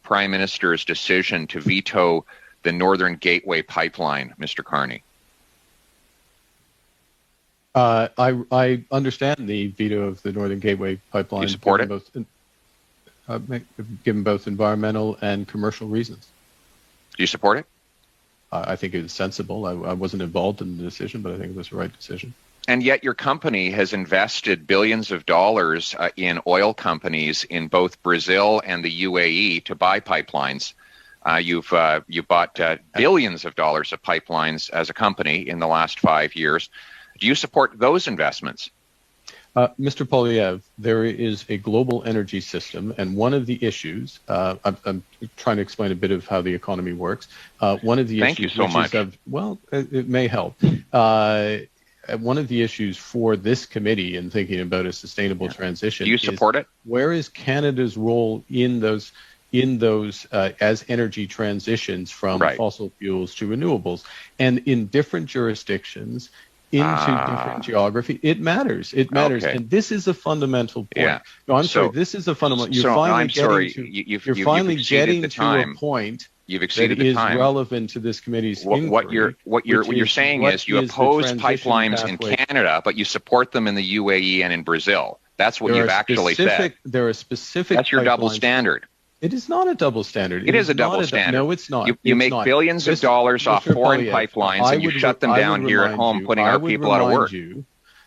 Prime Minister's decision to veto the Northern Gateway pipeline, Mr. CARNEY? I understand the veto of the Northern Gateway pipeline. Do you support it? Given both environmental and commercial reasons. Do you support it? I think it was sensible. I wasn't involved in the decision, but I think it was the right decision. And yet your company has invested billions of dollars in oil companies in both Brazil and the UAE to buy pipelines. You bought billions of dollars of pipelines as a company in the last 5 years. Do you support those investments? Mr. Poilievre, there is a global energy system, and one of the issues, I'm trying to explain a bit of how the economy works. One of the Thank you so much. It may help. One of the issues for this committee in thinking about a sustainable transition. Do you support it? Where is Canada's role in those as energy transitions from fossil fuels to renewables? And in different jurisdictions, into different geography, it matters. It matters, and this is a fundamental point. Yeah. No, I'm sorry. This is a fundamental. You're finally getting to a point. You've exceeded that the is time. relevant to this committee's inquiry. What you're saying is you oppose pipelines in Canada, but you support them in the UAE and in Brazil. That's what you've actually said. There are specific. That's your double standard. It is not a double standard. It is a double standard. No, it's not. You make billions of dollars off foreign pipelines, and you shut them down here at home, putting our people out of work.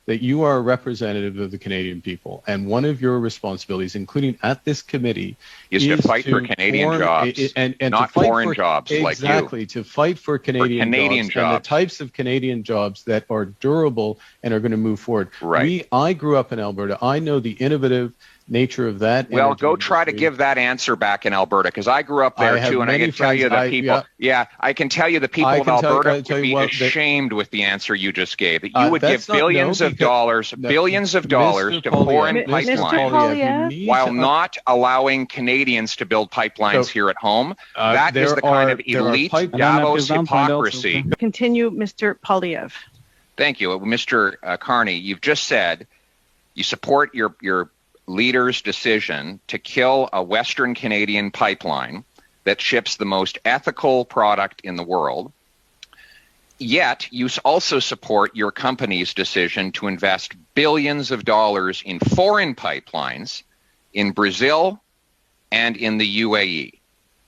That you are a representative of the Canadian people, and one of your responsibilities, including at this committee, is to fight for Canadian jobs, and not foreign jobs like you. Exactly, to fight for Canadian jobs, and the types of Canadian jobs that are durable and are going to move forward. Right. I grew up in Alberta. I know the innovative nature of that. Well, go try to give that answer back in Alberta, because I grew up there too, and I can tell you the people. I can tell you the people of Alberta would be ashamed with the answer you just gave. That you would give billions of dollars to foreign pipelines while not allowing Canadians to build pipelines here at home. That is the kind of elite Davos hypocrisy. Continue, Mr. Poilievre. Thank you, Mr. CARNEY. You've just said you support your leader's decision to kill a Western Canadian pipeline that ships the most ethical product in the world. Yet you also support your company's decision to invest billions of dollars in foreign pipelines in Brazil and in the UAE.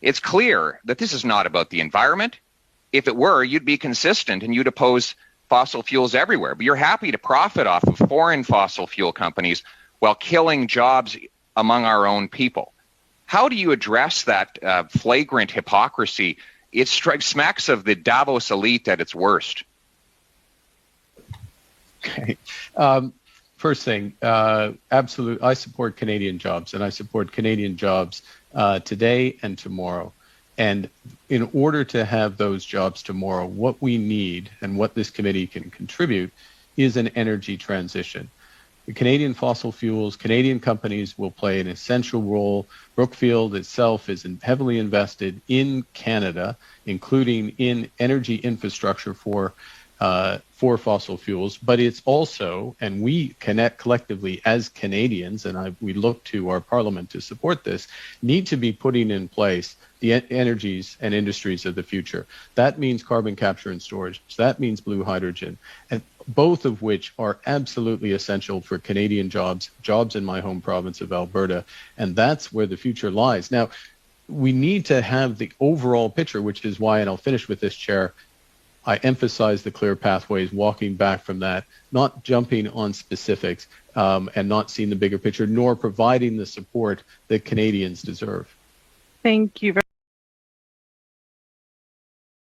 It's clear that this is not about the environment. If it were, you'd be consistent and you'd oppose fossil fuels everywhere. But you're happy to profit off of foreign fossil fuel companies while killing jobs among our own people. How do you address that flagrant hypocrisy? It smacks of the Davos elite at its worst. Okay. First thing, absolutely, I support Canadian jobs, and I support Canadian jobs today and tomorrow. And in order to have those jobs tomorrow, what we need and what this committee can contribute is an energy transition. The Canadian fossil fuels, Canadian companies will play an essential role. Brookfield itself is heavily invested in Canada, including in energy infrastructure for fossil fuels. But it's also, and we connect collectively as Canadians, and we look to our parliament to support this, need to be putting in place the energies and industries of the future. That means carbon capture and storage. That means blue hydrogen. And both of which are absolutely essential for Canadian jobs in my home province of Alberta, and that's where the future lies. Now, we need to have the overall picture, which is why, and I'll finish with this, Chair, I emphasize the clear pathways, walking back from that, not jumping on specifics, and not seeing the bigger picture, nor providing the support that Canadians deserve. Thank you very much.